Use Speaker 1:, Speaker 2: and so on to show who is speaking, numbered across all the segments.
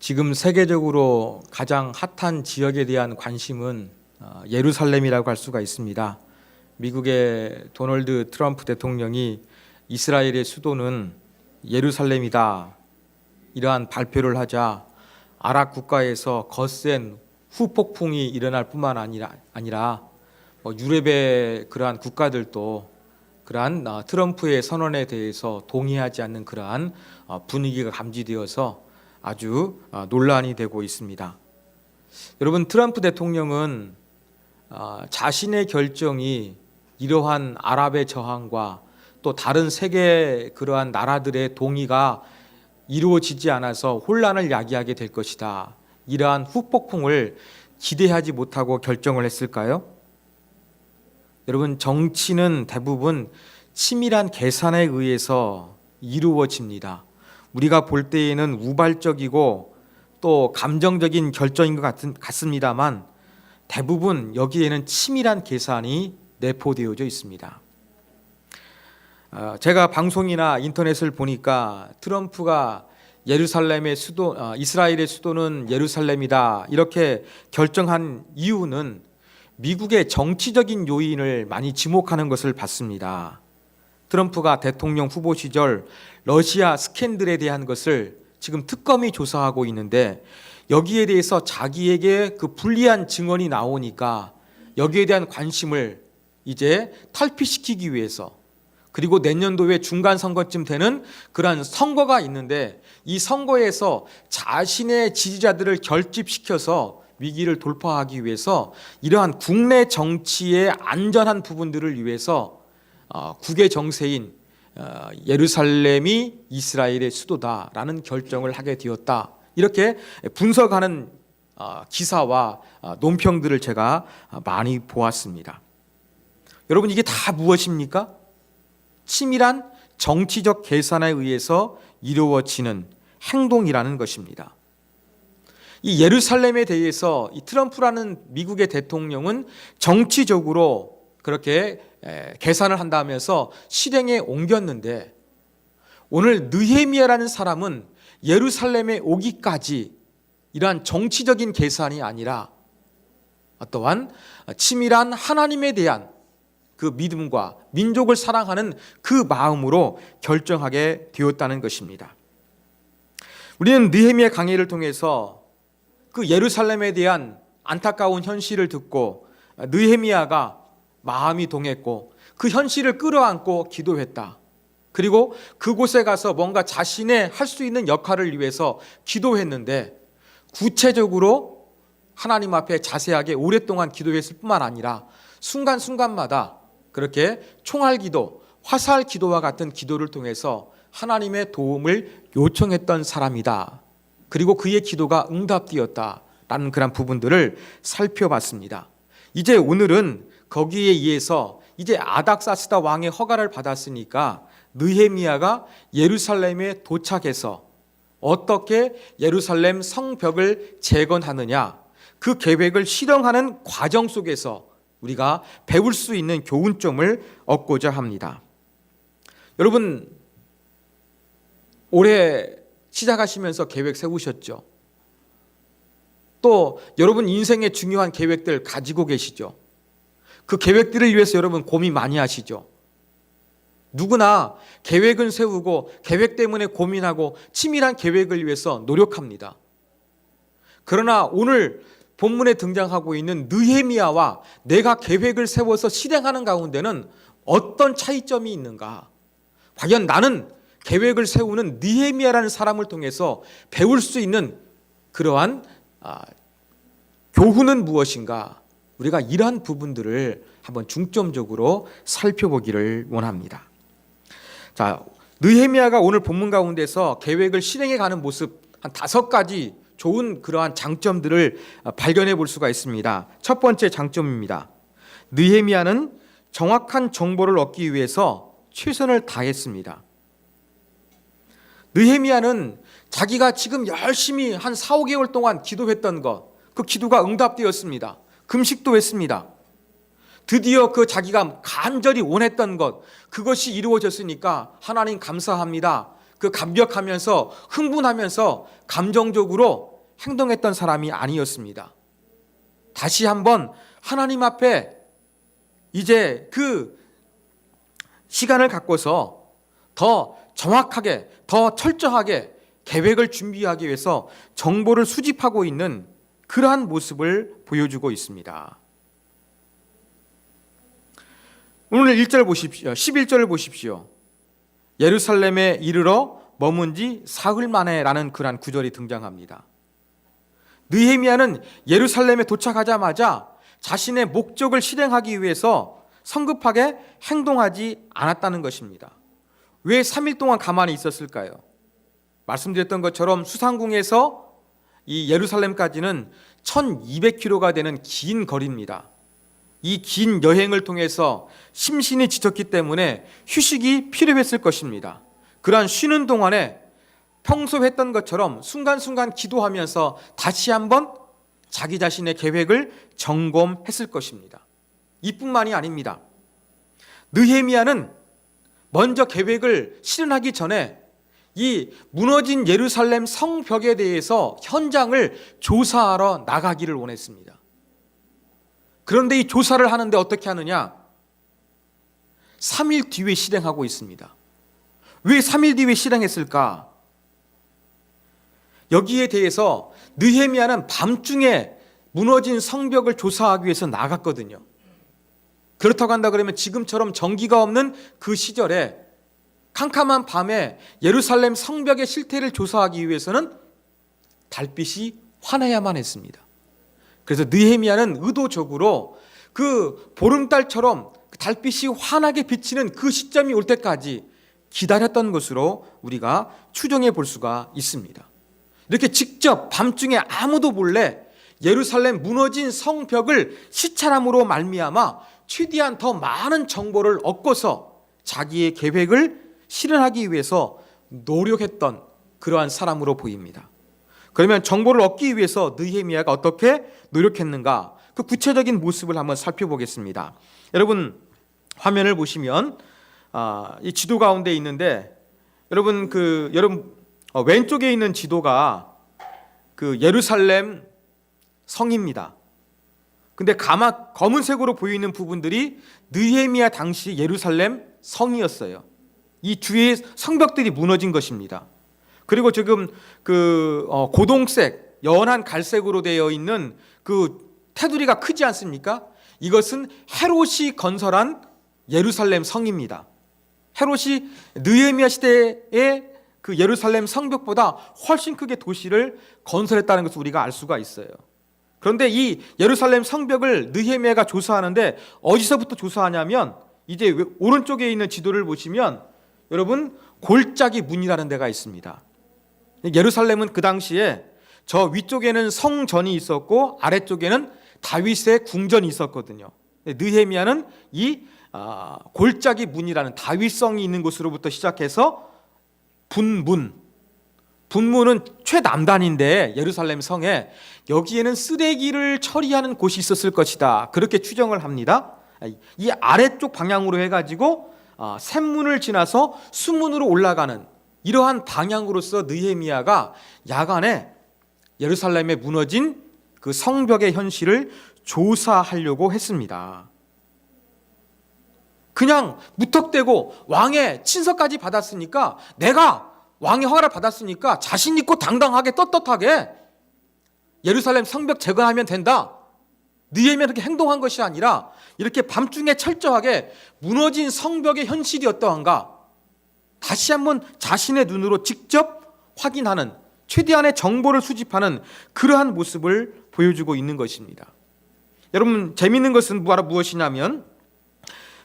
Speaker 1: 지금 세계적으로 가장 핫한 지역에 대한 관심은 예루살렘이라고 할 수가 있습니다. 미국의 도널드 트럼프 대통령이 이스라엘의 수도는 예루살렘이다 이러한 발표를 하자 아랍 국가에서 거센 후폭풍이 일어날 뿐만 아니라 유럽의 그러한 국가들도 그러한 트럼프의 선언에 대해서 동의하지 않는 그러한 분위기가 감지되어서 아주 논란이 되고 있습니다. 여러분, 트럼프 대통령은 자신의 결정이 이러한 아랍의 저항과 또 다른 세계 그러한 나라들의 동의가 이루어지지 않아서 혼란을 야기하게 될 것이다, 이러한 후폭풍을 기대하지 못하고 결정을 했을까요? 여러분, 정치는 대부분 치밀한 계산에 의해서 이루어집니다. 우리가 볼 때에는 우발적이고 또 감정적인 결정인 것 같습니다만 대부분 여기에는 치밀한 계산이 내포되어져 있습니다. 제가 방송이나 인터넷을 보니까 트럼프가 예루살렘의 수도, 이스라엘의 수도는 예루살렘이다 이렇게 결정한 이유는 미국의 정치적인 요인을 많이 지목하는 것을 봤습니다. 트럼프가 대통령 후보 시절 러시아 스캔들에 대한 것을 지금 특검이 조사하고 있는데 여기에 대해서 자기에게 그 불리한 증언이 나오니까 여기에 대한 관심을 이제 탈피시키기 위해서, 그리고 내년도에 중간 선거쯤 되는 그러한 선거가 있는데 이 선거에서 자신의 지지자들을 결집시켜서 위기를 돌파하기 위해서 이러한 국내 정치의 안전한 부분들을 위해서 국외 정세인 예루살렘이 이스라엘의 수도다라는 결정을 하게 되었다, 이렇게 분석하는 기사와 논평들을 제가 많이 보았습니다. 여러분, 이게 다 무엇입니까? 치밀한 정치적 계산에 의해서 이루어지는 행동이라는 것입니다. 이 예루살렘에 대해서 이 트럼프라는 미국의 대통령은 정치적으로 그렇게 계산을 한다면서 실행에 옮겼는데, 오늘 느헤미야라는 사람은 예루살렘에 오기까지 이러한 정치적인 계산이 아니라 또한 치밀한 하나님에 대한 그 믿음과 민족을 사랑하는 그 마음으로 결정하게 되었다는 것입니다. 우리는 느헤미야 강해를 통해서 그 예루살렘에 대한 안타까운 현실을 듣고 느헤미야가 마음이 동했고 그 현실을 끌어안고 기도했다. 그리고 그곳에 가서 뭔가 자신의 할 수 있는 역할을 위해서 기도했는데 구체적으로 하나님 앞에 자세하게 오랫동안 기도했을 뿐만 아니라 순간순간마다 그렇게 총알기도, 화살기도와 같은 기도를 통해서 하나님의 도움을 요청했던 사람이다. 그리고 그의 기도가 응답되었다라는 그런 부분들을 살펴봤습니다. 이제 오늘은 거기에 의해서 이제 아닥사스다 왕의 허가를 받았으니까 느헤미야가 예루살렘에 도착해서 어떻게 예루살렘 성벽을 재건하느냐, 그 계획을 실행하는 과정 속에서 우리가 배울 수 있는 교훈점을 얻고자 합니다. 여러분, 올해 시작하시면서 계획 세우셨죠? 또 여러분 인생의 중요한 계획들 가지고 계시죠? 그 계획들을 위해서 여러분 고민 많이 하시죠? 누구나 계획은 세우고 계획 때문에 고민하고 치밀한 계획을 위해서 노력합니다. 그러나 오늘 본문에 등장하고 있는 느헤미야와 내가 계획을 세워서 실행하는 가운데는 어떤 차이점이 있는가? 과연 나는 계획을 세우는 느헤미야라는 사람을 통해서 배울 수 있는 그러한 교훈은 무엇인가? 우리가 이러한 부분들을 한번 중점적으로 살펴보기를 원합니다. 자, 느헤미야가 오늘 본문 가운데서 계획을 실행해 가는 모습 한 5가지 좋은 그러한 장점들을 발견해 볼 수가 있습니다. 첫 번째 장점입니다. 느헤미야는 정확한 정보를 얻기 위해서 최선을 다했습니다. 느헤미야는 자기가 지금 열심히 한 4, 5개월 동안 기도했던 것, 그 기도가 응답되었습니다. 금식도 했습니다. 드디어 그 자기가 간절히 원했던 것, 그것이 이루어졌으니까 하나님 감사합니다. 그 감격하면서 흥분하면서 감정적으로 행동했던 사람이 아니었습니다. 다시 한번 하나님 앞에 이제 그 시간을 갖고서 더 정확하게, 더 철저하게 계획을 준비하기 위해서 정보를 수집하고 있는 그러한 모습을 보여주고 있습니다. 오늘 1절 보십시오. 11절을 보십시오. 예루살렘에 이르러 머문 지 사흘 만에 라는 그러한 구절이 등장합니다. 느헤미야는 예루살렘에 도착하자마자 자신의 목적을 실행하기 위해서 성급하게 행동하지 않았다는 것입니다. 왜 3일 동안 가만히 있었을까요? 말씀드렸던 것처럼 수상궁에서 이 예루살렘까지는 1200km가 되는 긴 거리입니다. 이 긴 여행을 통해서 심신이 지쳤기 때문에 휴식이 필요했을 것입니다. 그러한 쉬는 동안에 평소 했던 것처럼 순간순간 기도하면서 다시 한번 자기 자신의 계획을 점검했을 것입니다. 이뿐만이 아닙니다. 느헤미야는 먼저 계획을 실현하기 전에 이 무너진 예루살렘 성벽에 대해서 현장을 조사하러 나가기를 원했습니다. 그런데 이 조사를 하는데 어떻게 하느냐? 3일 뒤에 실행하고 있습니다. 왜 3일 뒤에 실행했을까? 여기에 대해서 느헤미야는 밤중에 무너진 성벽을 조사하기 위해서 나갔거든요. 그렇다고 한다 그러면 지금처럼 전기가 없는 그 시절에 캄캄한 밤에 예루살렘 성벽의 실태를 조사하기 위해서는 달빛이 환해야만 했습니다. 그래서 느헤미야는 의도적으로 그 보름달처럼 달빛이 환하게 비치는 그 시점이 올 때까지 기다렸던 것으로 우리가 추정해 볼 수가 있습니다. 이렇게 직접 밤중에 아무도 몰래 예루살렘 무너진 성벽을 시찰함으로 말미암아 최대한 더 많은 정보를 얻고서 자기의 계획을 실현하기 위해서 노력했던 그러한 사람으로 보입니다. 그러면 정보를 얻기 위해서 느헤미야가 어떻게 노력했는가? 그 구체적인 모습을 한번 살펴보겠습니다. 여러분 화면을 보시면 이 지도 가운데 있는데 여러분 왼쪽에 있는 지도가 그 예루살렘 성입니다. 근데 검은색으로 보이는 부분들이 느헤미야 당시 예루살렘 성이었어요. 이 주위의 성벽들이 무너진 것입니다. 그리고 지금 고동색, 연한 갈색으로 되어 있는 그 테두리가 크지 않습니까? 이것은 헤롯이 건설한 예루살렘 성입니다. 헤롯이 느헤미야 시대의 그 예루살렘 성벽보다 훨씬 크게 도시를 건설했다는 것을 우리가 알 수가 있어요. 그런데 이 예루살렘 성벽을 느헤미야가 조사하는데 어디서부터 조사하냐면 이제 오른쪽에 있는 지도를 보시면 여러분 골짜기 문이라는 데가 있습니다. 예루살렘은 그 당시에 저 위쪽에는 성전이 있었고 아래쪽에는 다윗의 궁전이 있었거든요. 느헤미야는 이 골짜기 문이라는 다윗성이 있는 곳으로부터 시작해서 분문은 최남단인데 예루살렘 성에 여기에는 쓰레기를 처리하는 곳이 있었을 것이다. 그렇게 추정을 합니다. 이 아래쪽 방향으로 해가지고 샘문을 지나서 수문으로 올라가는 이러한 방향으로서 느헤미야가 야간에 예루살렘에 무너진 그 성벽의 현실을 조사하려고 했습니다. 그냥 무턱대고 왕의 친서까지 받았으니까 내가 왕의 허가를 받았으니까 자신 있고 당당하게 떳떳하게 예루살렘 성벽 재건하면 된다. 느헤미야는 그렇게 행동한 것이 아니라 이렇게 밤중에 철저하게 무너진 성벽의 현실이 어떠한가 다시 한번 자신의 눈으로 직접 확인하는 최대한의 정보를 수집하는 그러한 모습을 보여주고 있는 것입니다. 여러분 재미있는 것은 무엇이냐면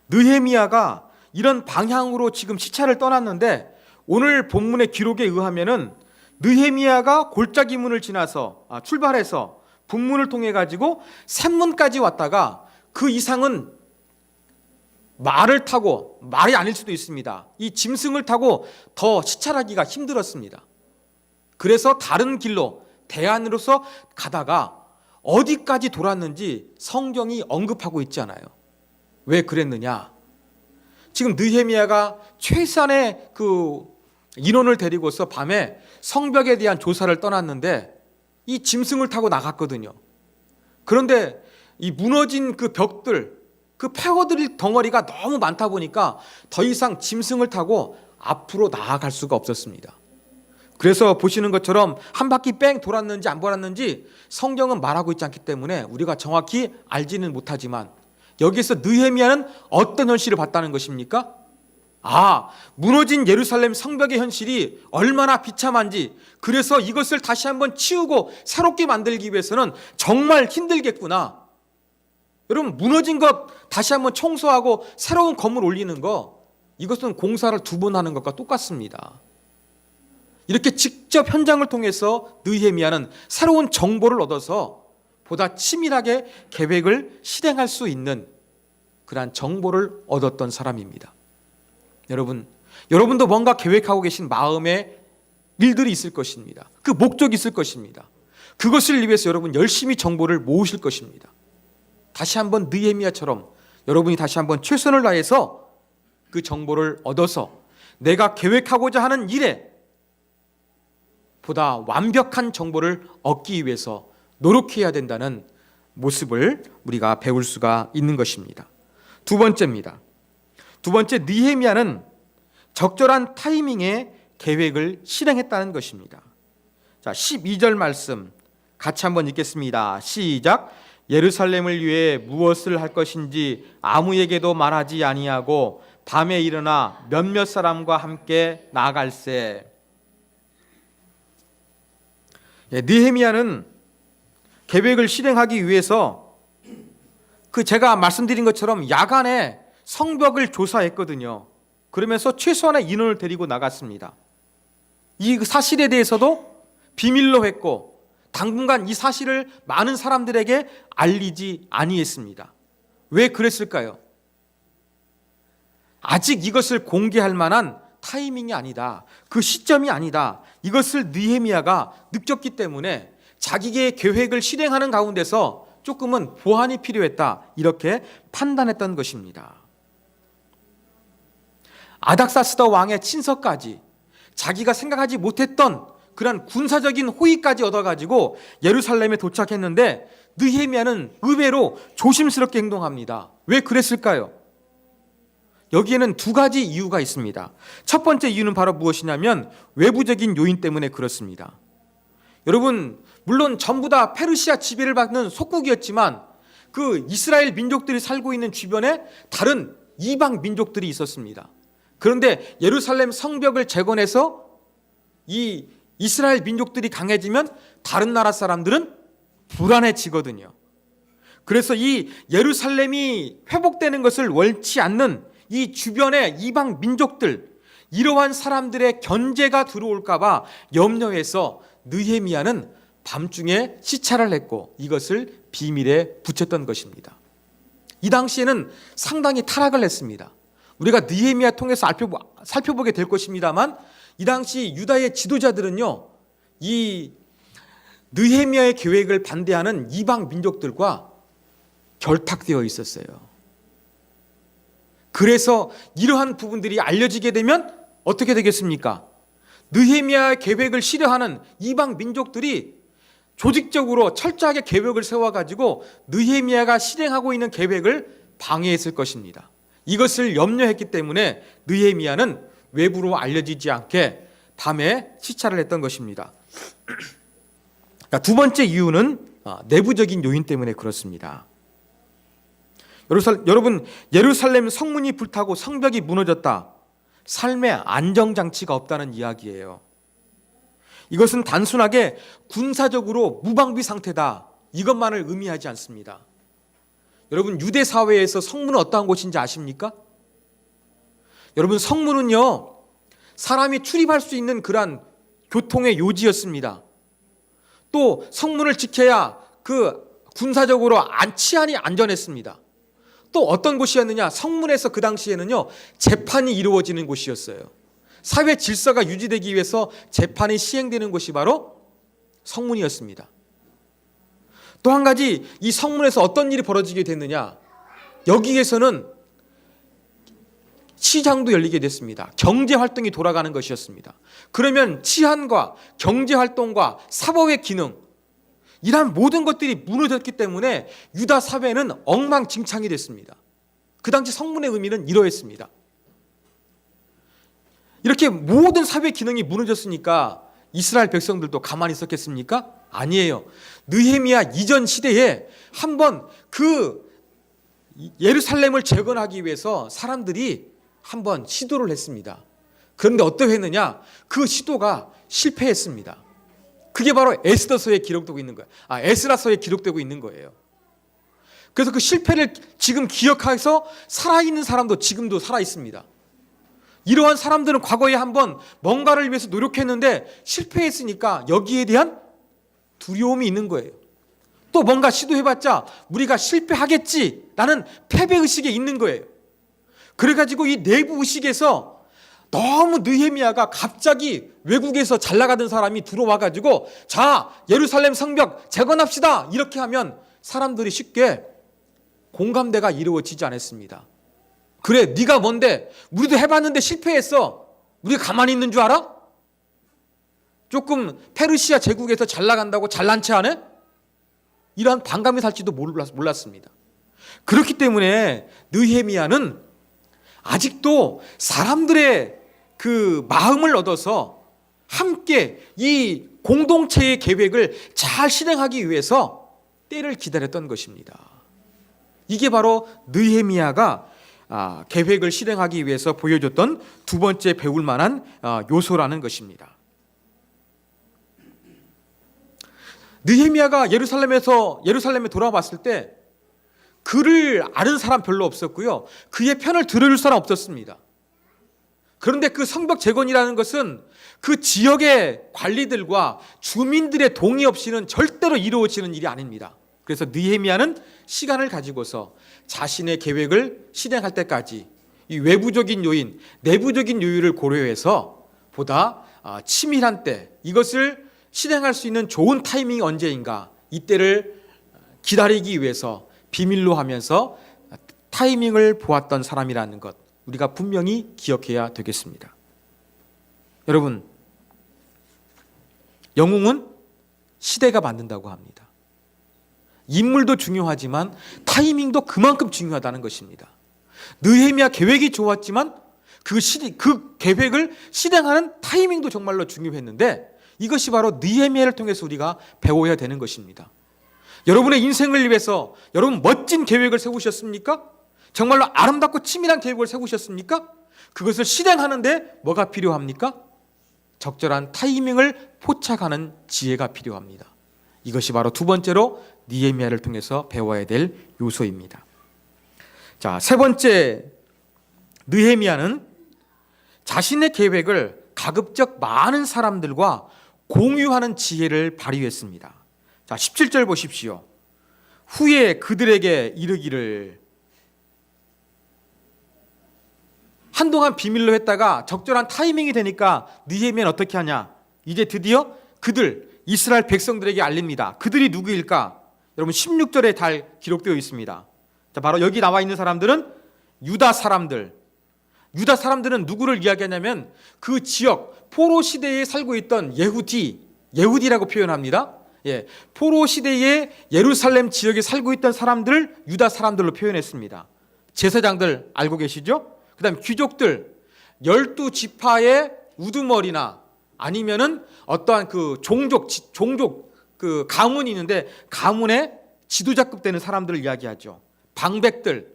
Speaker 1: 느헤미야가 이런 방향으로 지금 시차를 떠났는데 오늘 본문의 기록에 의하면은 느헤미야가 골짜기 문을 지나서 출발해서 북문을 통해 가지고 샘문까지 왔다가 그 이상은 말을 타고 말이 아닐 수도 있습니다. 이 짐승을 타고 더 시찰하기가 힘들었습니다. 그래서 다른 길로 대안으로서 가다가 어디까지 돌았는지 성경이 언급하고 있지 않아요. 왜 그랬느냐? 지금 느헤미야가 최소한의 그 인원을 데리고서 밤에 성벽에 대한 조사를 떠났는데 이 짐승을 타고 나갔거든요. 그런데 이 무너진 그 벽들, 그 폐허들 덩어리가 너무 많다 보니까 더 이상 짐승을 타고 앞으로 나아갈 수가 없었습니다. 그래서 보시는 것처럼 한 바퀴 뺑 돌았는지 안 돌았는지 성경은 말하고 있지 않기 때문에 우리가 정확히 알지는 못하지만, 여기서 느헤미야는 어떤 현실을 봤다는 것입니까? 무너진 예루살렘 성벽의 현실이 얼마나 비참한지, 그래서 이것을 다시 한번 치우고 새롭게 만들기 위해서는 정말 힘들겠구나. 여러분, 무너진 것 다시 한번 청소하고 새로운 건물 올리는 거, 이것은 공사를 2번 하는 것과 똑같습니다. 이렇게 직접 현장을 통해서 느헤미야는 새로운 정보를 얻어서 보다 치밀하게 계획을 실행할 수 있는 그러한 정보를 얻었던 사람입니다. 여러분도 뭔가 계획하고 계신 마음의 일들이 있을 것입니다. 그 목적이 있을 것입니다. 그것을 위해서 여러분 열심히 정보를 모으실 것입니다. 다시 한번 느헤미야처럼 여러분이 다시 한번 최선을 다해서 그 정보를 얻어서 내가 계획하고자 하는 일에 보다 완벽한 정보를 얻기 위해서 노력해야 된다는 모습을 우리가 배울 수가 있는 것입니다. 두 번째, 느헤미야는 적절한 타이밍에 계획을 실행했다는 것입니다. 자, 12절 말씀 같이 한번 읽겠습니다. 시작. 예루살렘을 위해 무엇을 할 것인지 아무에게도 말하지 아니하고 밤에 일어나 몇몇 사람과 함께 나갈세. 느헤미야는 계획을 실행하기 위해서 제가 말씀드린 것처럼 야간에 성벽을 조사했거든요. 그러면서 최소한의 인원을 데리고 나갔습니다. 이 사실에 대해서도 비밀로 했고 당분간 이 사실을 많은 사람들에게 알리지 아니했습니다. 왜 그랬을까요? 아직 이것을 공개할 만한 타이밍이 아니다. 그 시점이 아니다. 이것을 느헤미야가 느꼈기 때문에 자기의 계획을 실행하는 가운데서 조금은 보완이 필요했다. 이렇게 판단했던 것입니다. 아닥사스다 왕의 친서까지 자기가 생각하지 못했던 그런 군사적인 호의까지 얻어가지고 예루살렘에 도착했는데 느헤미야는 의외로 조심스럽게 행동합니다. 왜 그랬을까요? 여기에는 2가지 이유가 있습니다. 첫 번째 이유는 바로 무엇이냐면 외부적인 요인 때문에 그렇습니다. 여러분, 물론 전부 다 페르시아 지배를 받는 속국이었지만 그 이스라엘 민족들이 살고 있는 주변에 다른 이방 민족들이 있었습니다. 그런데 예루살렘 성벽을 재건해서 이 이스라엘 민족들이 강해지면 다른 나라 사람들은 불안해지거든요. 그래서 이 예루살렘이 회복되는 것을 원치 않는 이 주변의 이방 민족들, 이러한 사람들의 견제가 들어올까 봐 염려해서 느헤미야는 밤중에 시찰을 했고 이것을 비밀에 붙였던 것입니다. 이 당시에는 상당히 타락을 했습니다. 우리가 느헤미야 통해서 살펴보게 될 것입니다만 이 당시 유다의 지도자들은요, 이 느헤미야의 계획을 반대하는 이방 민족들과 결탁되어 있었어요. 그래서 이러한 부분들이 알려지게 되면 어떻게 되겠습니까? 느헤미야의 계획을 실현하는 이방 민족들이 조직적으로 철저하게 계획을 세워가지고 느헤미야가 실행하고 있는 계획을 방해했을 것입니다. 이것을 염려했기 때문에 느헤미야는 외부로 알려지지 않게 밤에 시찰을 했던 것입니다. 두 번째 이유는 내부적인 요인 때문에 그렇습니다. 여러분, 예루살렘 성문이 불타고 성벽이 무너졌다. 삶의 안정장치가 없다는 이야기예요. 이것은 단순하게 군사적으로 무방비 상태다, 이것만을 의미하지 않습니다. 여러분, 유대 사회에서 성문은 어떠한 곳인지 아십니까? 여러분, 성문은요, 사람이 출입할 수 있는 그러한 교통의 요지였습니다. 또 성문을 지켜야 군사적으로 치안이 안전했습니다. 또 어떤 곳이었느냐? 성문에서 그 당시에는요, 재판이 이루어지는 곳이었어요. 사회 질서가 유지되기 위해서 재판이 시행되는 곳이 바로 성문이었습니다. 또 한 가지, 이 성문에서 어떤 일이 벌어지게 됐느냐? 여기에서는 시장도 열리게 됐습니다. 경제 활동이 돌아가는 것이었습니다. 그러면 치안과 경제 활동과 사법의 기능, 이러한 모든 것들이 무너졌기 때문에 유다 사회는 엉망진창이 됐습니다. 그 당시 성문의 의미는 이러했습니다. 이렇게 모든 사회 기능이 무너졌으니까 이스라엘 백성들도 가만히 있었겠습니까? 아니에요. 느헤미야 이전 시대에 한번 그 예루살렘을 재건하기 위해서 사람들이 한번 시도를 했습니다. 그런데 어떻게 했느냐? 그 시도가 실패했습니다. 그게 바로 에스더서에 기록되고 있는 거예요. 에스라서에 기록되고 있는 거예요. 그래서 그 실패를 지금 기억해서 살아있는 사람도 지금도 살아있습니다. 이러한 사람들은 과거에 한번 뭔가를 위해서 노력했는데 실패했으니까 여기에 대한 두려움이 있는 거예요. 또 뭔가 시도해봤자 우리가 실패하겠지라는 패배의식에 있는 거예요. 그래가지고 이 내부의식에서 너무 느헤미야가 갑자기 외국에서 잘 나가던 사람이 들어와가지고 자, 예루살렘 성벽 재건합시다 이렇게 하면 사람들이 쉽게 공감대가 이루어지지 않았습니다. 그래, 네가 뭔데? 우리도 해봤는데 실패했어. 우리가 가만히 있는 줄 알아? 조금 페르시아 제국에서 잘 나간다고 잘난 체 하네? 이러한 반감이 살지도 몰랐습니다. 그렇기 때문에 느헤미야는 아직도 사람들의 그 마음을 얻어서 함께 이 공동체의 계획을 잘 실행하기 위해서 때를 기다렸던 것입니다. 이게 바로 느헤미야가 계획을 실행하기 위해서 보여줬던 두 번째 배울 만한 요소라는 것입니다. 느헤미야가 예루살렘에 돌아왔을 때 그를 아는 사람 별로 없었고요. 그의 편을 들어줄 사람 없었습니다. 그런데 그 성벽 재건이라는 것은 그 지역의 관리들과 주민들의 동의 없이는 절대로 이루어지는 일이 아닙니다. 그래서 느헤미야는 시간을 가지고서 자신의 계획을 실행할 때까지 이 외부적인 요인, 내부적인 요인을 고려해서 보다 치밀한 때, 이것을 실행할 수 있는 좋은 타이밍이 언제인가, 이때를 기다리기 위해서 비밀로 하면서 타이밍을 보았던 사람이라는 것, 우리가 분명히 기억해야 되겠습니다. 여러분, 영웅은 시대가 만든다고 합니다. 인물도 중요하지만 타이밍도 그만큼 중요하다는 것입니다. 느헤미야 계획이 좋았지만 그 계획을 실행하는 타이밍도 정말로 중요했는데 이것이 바로 느헤미야를 통해서 우리가 배워야 되는 것입니다. 여러분의 인생을 위해서 여러분 멋진 계획을 세우셨습니까? 정말로 아름답고 치밀한 계획을 세우셨습니까? 그것을 실행하는데 뭐가 필요합니까? 적절한 타이밍을 포착하는 지혜가 필요합니다. 이것이 바로 두 번째로 느헤미야를 통해서 배워야 될 요소입니다. 자, 세 번째, 느헤미야는 자신의 계획을 가급적 많은 사람들과 공유하는 지혜를 발휘했습니다. 자, 17절 보십시오. 후에 그들에게 이르기를, 한동안 비밀로 했다가 적절한 타이밍이 되니까 느헤미야는 어떻게 하냐? 이제 드디어 그들 이스라엘 백성들에게 알립니다. 그들이 누구일까? 여러분 16절에 잘 기록되어 있습니다. 자, 바로 여기 나와 있는 사람들은 유다 사람들. 유다 사람들은 누구를 이야기하냐면 그 지역 포로 시대에 살고 있던 예후디라고 표현합니다. 예, 포로 시대에 예루살렘 지역에 살고 있던 사람들을 유다 사람들로 표현했습니다. 제사장들 알고 계시죠? 그다음 귀족들, 12지파의 우두머리나 아니면은 어떠한 그 종족 그 가문이 있는데 가문의 지도자급 되는 사람들을 이야기하죠. 방백들,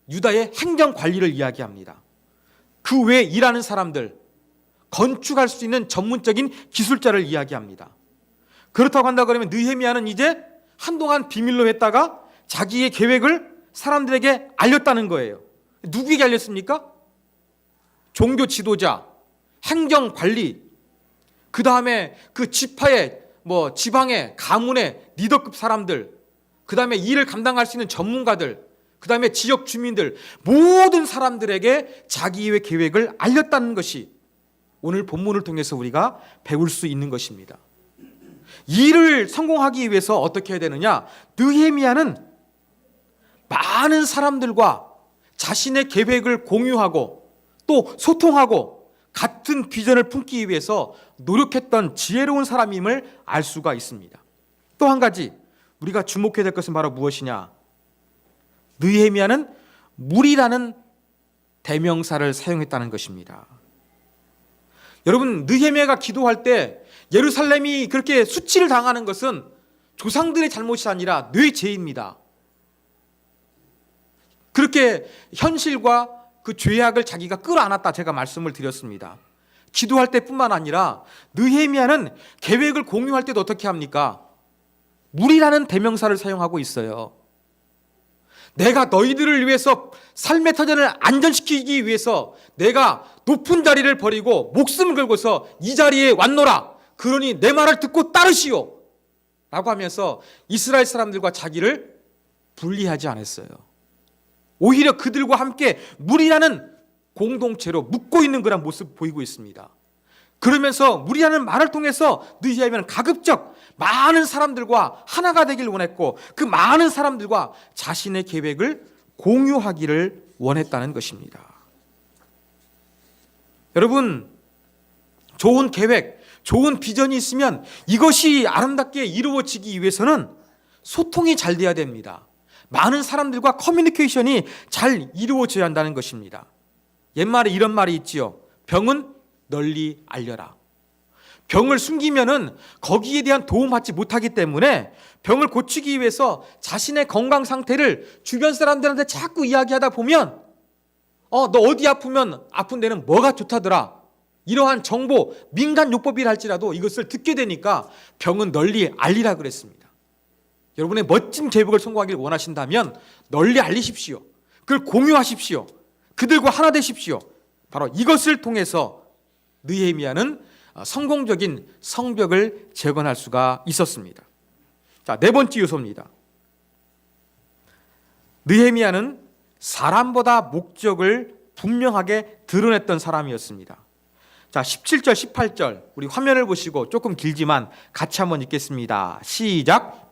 Speaker 1: 유다의 행정 관리를 이야기합니다. 그 외에 일하는 사람들, 건축할 수 있는 전문적인 기술자를 이야기합니다. 그렇다고 한다 그러면 느헤미야는 이제 한동안 비밀로 했다가 자기의 계획을 사람들에게 알렸다는 거예요. 누구에게 알렸습니까? 종교 지도자, 행정 관리, 그 다음에 그 지파의 지방의 가문의 리더급 사람들, 그 다음에 일을 감당할 수 있는 전문가들, 그 다음에 지역 주민들, 모든 사람들에게 자기의 계획을 알렸다는 것이 오늘 본문을 통해서 우리가 배울 수 있는 것입니다. 일을 성공하기 위해서 어떻게 해야 되느냐? 느헤미야는 많은 사람들과 자신의 계획을 공유하고 또 소통하고 같은 비전을 품기 위해서 노력했던 지혜로운 사람임을 알 수가 있습니다. 또 한 가지 우리가 주목해야 될 것은 바로 무엇이냐? 느헤미야는 물이라는 대명사를 사용했다는 것입니다. 여러분, 느헤미야가 기도할 때 예루살렘이 그렇게 수치를 당하는 것은 조상들의 잘못이 아니라 뇌 죄입니다. 그렇게 현실과 그 죄악을 자기가 끌어안았다 제가 말씀을 드렸습니다. 기도할 때뿐만 아니라 느헤미야는 계획을 공유할 때도 어떻게 합니까? 물이라는 대명사를 사용하고 있어요. 내가 너희들을 위해서 삶의 터전을 안전시키기 위해서 내가 높은 자리를 버리고 목숨을 걸고서 이 자리에 왔노라. 그러니 내 말을 듣고 따르시오 라고 하면서 이스라엘 사람들과 자기를 분리하지 않았어요. 오히려 그들과 함께 물이라는 공동체로 묶고 있는 그런 모습 보이고 있습니다. 그러면서 물이라는 말을 통해서 느헤미야는 가급적 많은 사람들과 하나가 되길 원했고 그 많은 사람들과 자신의 계획을 공유하기를 원했다는 것입니다. 여러분, 좋은 계획, 좋은 비전이 있으면 이것이 아름답게 이루어지기 위해서는 소통이 잘 돼야 됩니다. 많은 사람들과 커뮤니케이션이 잘 이루어져야 한다는 것입니다. 옛말에 이런 말이 있지요. 병은 널리 알려라. 병을 숨기면은 거기에 대한 도움받지 못하기 때문에 병을 고치기 위해서 자신의 건강 상태를 주변 사람들한테 자꾸 이야기하다 보면 너 어디 아프면 아픈 데는 뭐가 좋다더라. 이러한 정보, 민간 요법이라 할지라도 이것을 듣게 되니까 병은 널리 알리라 그랬습니다. 여러분의 멋진 계획을 성공하길 원하신다면 널리 알리십시오. 그걸 공유하십시오. 그들과 하나 되십시오. 바로 이것을 통해서 느헤미야는 성공적인 성벽을 재건할 수가 있었습니다. 자, 네 번째 요소입니다. 느헤미야는 사람보다 목적을 분명하게 드러냈던 사람이었습니다. 자, 17절, 18절 우리 화면을 보시고 조금 길지만 같이 한번 읽겠습니다. 시작.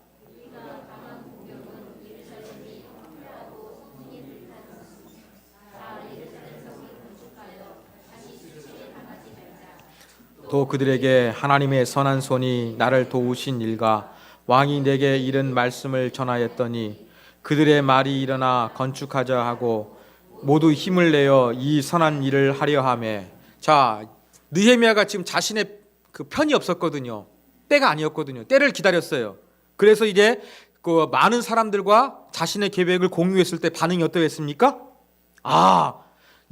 Speaker 1: 또 그들에게 하나님의 선한 손이 나를 도우신 일과 왕이 내게 이른 말씀을 전하였더니 그들의 말이 일어나 건축하자 하고 모두 힘을 내어 이 선한 일을 하려 하매. 자, 느헤미야가 지금 자신의 그 편이 없었거든요. 때가 아니었거든요. 때를 기다렸어요. 그래서 이제 그 많은 사람들과 자신의 계획을 공유했을 때 반응이 어떠했습니까?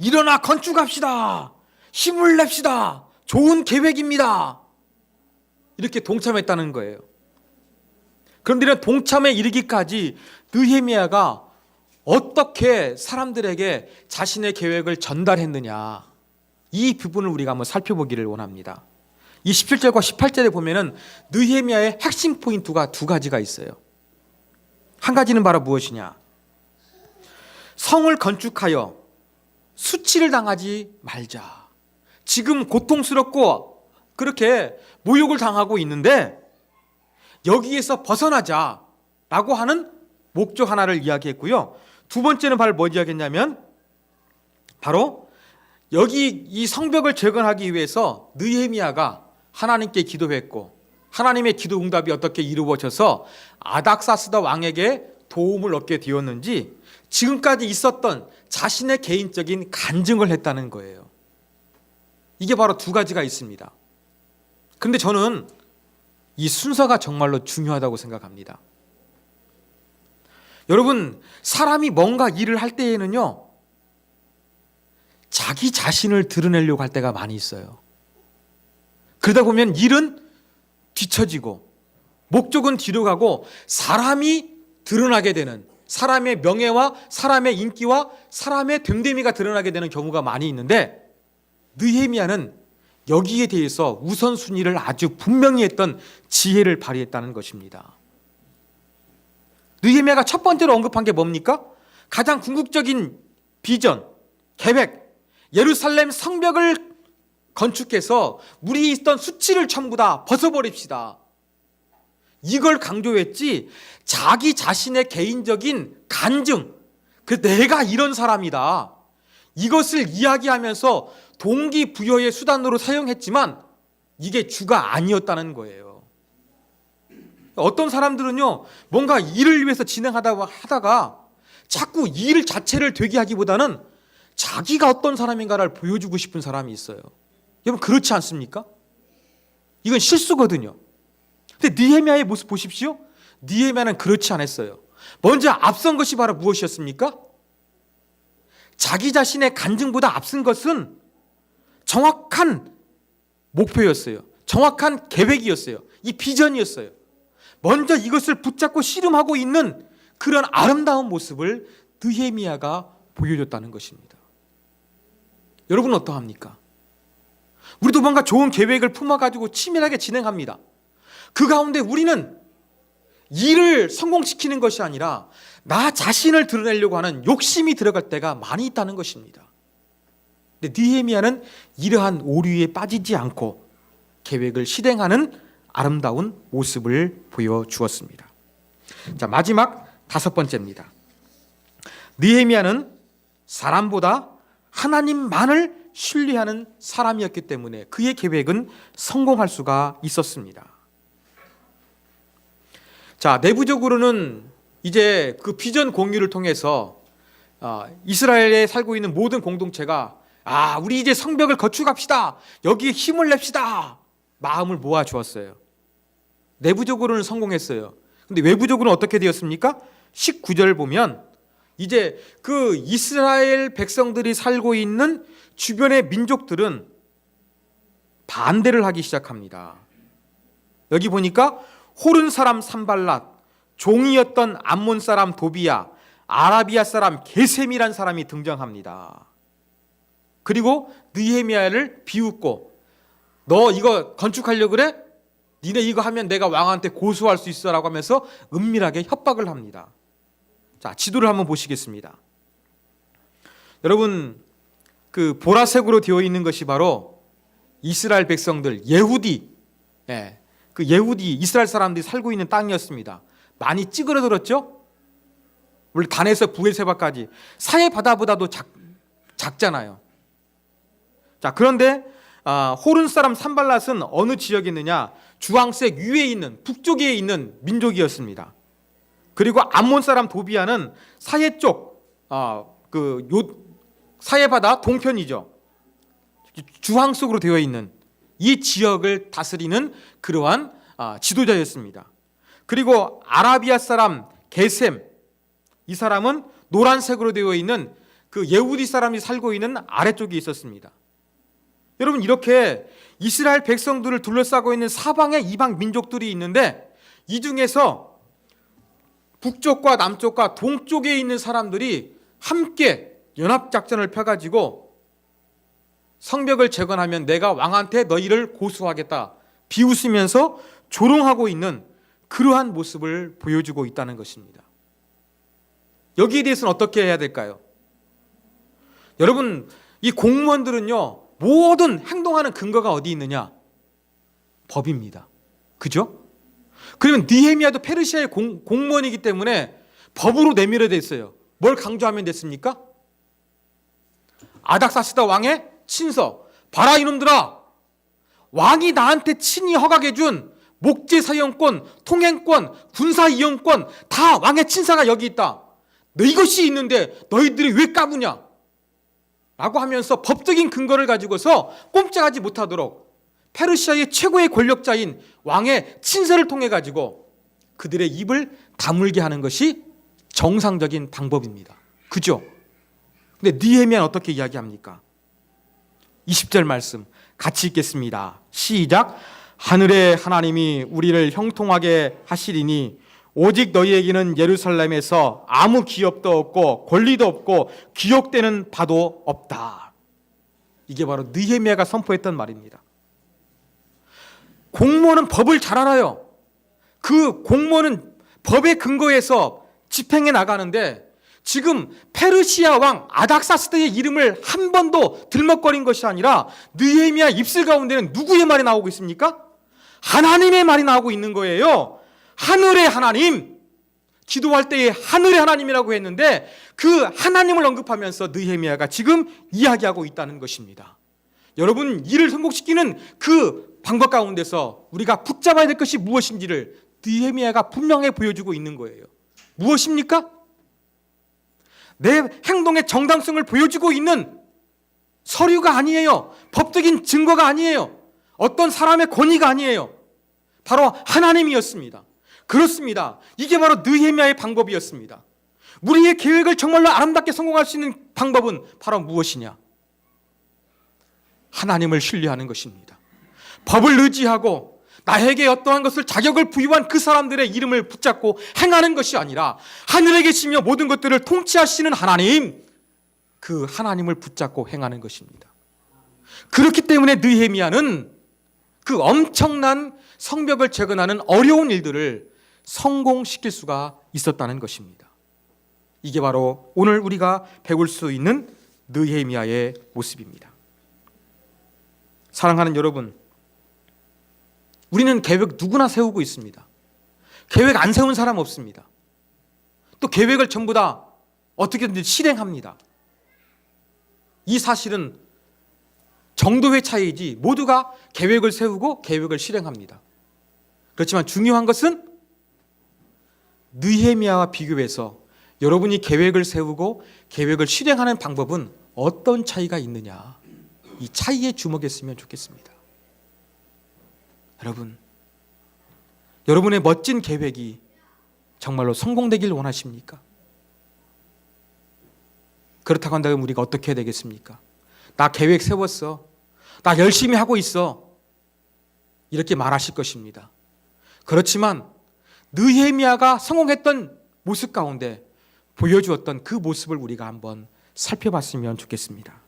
Speaker 1: 일어나 건축합시다. 힘을 냅시다. 좋은 계획입니다. 이렇게 동참했다는 거예요. 그런데 이런 동참에 이르기까지 느헤미야가 어떻게 사람들에게 자신의 계획을 전달했느냐, 이 부분을 우리가 한번 살펴보기를 원합니다. 이 17절과 18절에 보면은 느헤미야의 핵심 포인트가 두 가지가 있어요. 한 가지는 바로 무엇이냐? 성을 건축하여 수치를 당하지 말자. 지금 고통스럽고 그렇게 모욕을 당하고 있는데 여기에서 벗어나자라고 하는 목적 하나를 이야기했고요. 두 번째는 바로 뭐 이야기했냐면 바로 여기 이 성벽을 재건하기 위해서 느헤미야가 하나님께 기도했고 하나님의 기도 응답이 어떻게 이루어져서 아닥사스다 왕에게 도움을 얻게 되었는지 지금까지 있었던 자신의 개인적인 간증을 했다는 거예요. 이게 바로 두 가지가 있습니다. 그런데 저는 이 순서가 정말로 중요하다고 생각합니다. 여러분, 사람이 뭔가 일을 할 때에는요, 자기 자신을 드러내려고 할 때가 많이 있어요. 그러다 보면 일은 뒤처지고 목적은 뒤로 가고 사람이 드러나게 되는, 사람의 명예와 사람의 인기와 사람의 됨됨이가 드러나게 되는 경우가 많이 있는데 느헤미야는 여기에 대해서 우선순위를 아주 분명히 했던 지혜를 발휘했다는 것입니다. 느헤미야가 첫 번째로 언급한 게 뭡니까? 가장 궁극적인 비전, 계획, 예루살렘 성벽을 건축해서 우리 있던 수치를 전부 다 벗어버립시다. 이걸 강조했지 자기 자신의 개인적인 간증, 그 내가 이런 사람이다, 이것을 이야기하면서 동기부여의 수단으로 사용했지만 이게 주가 아니었다는 거예요. 어떤 사람들은요, 뭔가 일을 위해서 하다가 자꾸 일 자체를 되게 하기보다는 자기가 어떤 사람인가를 보여주고 싶은 사람이 있어요. 여러분, 그렇지 않습니까? 이건 실수거든요. 근데 느헤미야의 모습 보십시오. 느헤미야는 그렇지 않았어요. 먼저 앞선 것이 바로 무엇이었습니까? 자기 자신의 간증보다 앞선 것은 정확한 목표였어요. 정확한 계획이었어요. 이 비전이었어요. 먼저 이것을 붙잡고 씨름하고 있는 그런 아름다운 모습을 느헤미야가 보여줬다는 것입니다. 여러분은 어떠합니까? 우리도 뭔가 좋은 계획을 품어가지고 치밀하게 진행합니다. 그 가운데 우리는 일을 성공시키는 것이 아니라 나 자신을 드러내려고 하는 욕심이 들어갈 때가 많이 있다는 것입니다. 근데 느헤미야는 이러한 오류에 빠지지 않고 계획을 실행하는 아름다운 모습을 보여주었습니다. 자, 마지막 5번째입니다. 느헤미야는 사람보다 하나님만을 신뢰하는 사람이었기 때문에 그의 계획은 성공할 수가 있었습니다. 자, 내부적으로는 이제 그 비전 공유를 통해서 이스라엘에 살고 있는 모든 공동체가 우리 이제 성벽을 건축합시다. 여기에 힘을 냅시다. 마음을 모아 주었어요. 내부적으로는 성공했어요. 근데 외부적으로는 어떻게 되었습니까? 19절 보면 이제 그 이스라엘 백성들이 살고 있는 주변의 민족들은 반대를 하기 시작합니다. 여기 보니까 호른 사람 산발랏, 종이었던 암몬 사람 도비야, 아라비아 사람 게셈이란 사람이 등장합니다. 그리고 느헤미야를 비웃고 너 이거 건축하려고 그래? 니네 이거 하면 내가 왕한테 고소할 수 있어 라고 하면서 은밀하게 협박을 합니다. 자, 지도를 한번 보시겠습니다. 여러분, 그 보라색으로 되어 있는 것이 바로 이스라엘 백성들, 예후디, 그 예후디 이스라엘 사람들이 살고 있는 땅이었습니다. 많이 찌그러들었죠? 원래 단에서 부엘세바까지 사해 바다보다도 작잖아요. 자, 그런데 호른 사람 산발랏은 어느 지역에 있느냐? 주황색 위에 있는 북쪽에 있는 민족이었습니다. 그리고 암몬 사람 도비야는 사해 쪽, 사해 바다 동편이죠. 주황색으로 되어 있는 이 지역을 다스리는 그러한 지도자였습니다. 그리고 아라비아 사람 게셈, 이 사람은 노란색으로 되어 있는 그 예후디 사람이 살고 있는 아래쪽에 있었습니다. 여러분, 이렇게 이스라엘 백성들을 둘러싸고 있는 사방에 이방 민족들이 있는데 이 중에서 북쪽과 남쪽과 동쪽에 있는 사람들이 함께 연합작전을 펴가지고 성벽을 재건하면 내가 왕한테 너희를 고소하겠다 비웃으면서 조롱하고 있는 그러한 모습을 보여주고 있다는 것입니다. 여기에 대해서는 어떻게 해야 될까요? 여러분, 이 공무원들은요, 모든 행동하는 근거가 어디 있느냐? 법입니다. 그죠? 그러면 느헤미야도 페르시아의 공무원이기 때문에 법으로 내밀어야 됐어요. 뭘 강조하면 됐습니까? 아닥사스다 왕의 친서. 봐라 이놈들아, 왕이 나한테 친히 허가해준 목재 사용권, 통행권, 군사 이용권 다 왕의 친사가 여기 있다. 너 이것이 있는데 너희들이 왜 까부냐? 라고 하면서 법적인 근거를 가지고서 꼼짝하지 못하도록 페르시아의 최고의 권력자인 왕의 친서를 통해 가지고 그들의 입을 다물게 하는 것이 정상적인 방법입니다. 그죠? 근데 느헤미야는 어떻게 이야기합니까? 20절 말씀 같이 읽겠습니다. 시작. 하늘의 하나님이 우리를 형통하게 하시리니 오직 너희에게는 예루살렘에서 아무 기업도 없고 권리도 없고 기억되는 바도 없다. 이게 바로 느헤미야가 선포했던 말입니다. 공무원은 법을 잘 알아요. 그 공무원은 법의 근거에서 집행해 나가는데 지금 페르시아 왕 아닥사스다의 이름을 한 번도 들먹거린 것이 아니라 느헤미야 입술 가운데는 누구의 말이 나오고 있습니까? 하나님의 말이 나오고 있는 거예요. 하늘의 하나님, 기도할 때에 하늘의 하나님이라고 했는데 그 하나님을 언급하면서 느헤미야가 지금 이야기하고 있다는 것입니다. 여러분, 일을 성공시키는 그 방법 가운데서 우리가 붙잡아야 될 것이 무엇인지를 느헤미야가 분명히 보여주고 있는 거예요. 무엇입니까? 내 행동의 정당성을 보여주고 있는 서류가 아니에요. 법적인 증거가 아니에요. 어떤 사람의 권위가 아니에요. 바로 하나님이었습니다. 그렇습니다. 이게 바로 느헤미야의 방법이었습니다. 우리의 계획을 정말로 아름답게 성공할 수 있는 방법은 바로 무엇이냐? 하나님을 신뢰하는 것입니다. 법을 의지하고 나에게 어떠한 것을 자격을 부여한 그 사람들의 이름을 붙잡고 행하는 것이 아니라 하늘에 계시며 모든 것들을 통치하시는 하나님, 그 하나님을 붙잡고 행하는 것입니다. 그렇기 때문에 느헤미야는 그 엄청난 성벽을 재건하는 어려운 일들을 성공시킬 수가 있었다는 것입니다. 이게 바로 오늘 우리가 배울 수 있는 느헤미야의 모습입니다. 사랑하는 여러분, 우리는 계획 누구나 세우고 있습니다. 계획 안 세운 사람 없습니다. 또 계획을 전부 다 어떻게든지 실행합니다. 이 사실은 정도의 차이지 모두가 계획을 세우고 계획을 실행합니다. 그렇지만 중요한 것은 느헤미야와 비교해서 여러분이 계획을 세우고 계획을 실행하는 방법은 어떤 차이가 있느냐, 이 차이에 주목했으면 좋겠습니다. 여러분의 멋진 계획이 정말로 성공되길 원하십니까? 그렇다고 한다면 우리가 어떻게 해야 되겠습니까? 나 계획 세웠어. 나 열심히 하고 있어. 이렇게 말하실 것입니다. 그렇지만 느헤미야가 성공했던 모습 가운데 보여주었던 그 모습을 우리가 한번 살펴봤으면 좋겠습니다.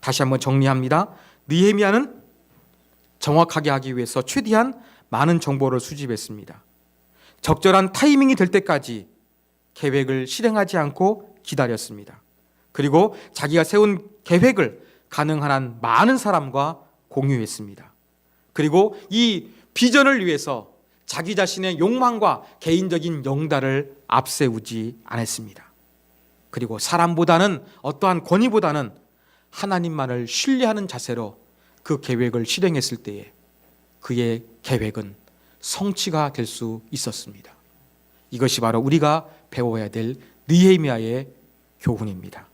Speaker 1: 다시 한번 정리합니다. 느헤미야는 정확하게 하기 위해서 최대한 많은 정보를 수집했습니다. 적절한 타이밍이 될 때까지 계획을 실행하지 않고 기다렸습니다. 그리고 자기가 세운 계획을 가능한 한 많은 사람과 공유했습니다. 그리고 이 비전을 위해서 자기 자신의 욕망과 개인적인 영달을 앞세우지 않았습니다. 그리고 사람보다는, 어떠한 권위보다는 하나님만을 신뢰하는 자세로 그 계획을 실행했을 때에 그의 계획은 성취가 될 수 있었습니다. 이것이 바로 우리가 배워야 될 느헤미야의 교훈입니다.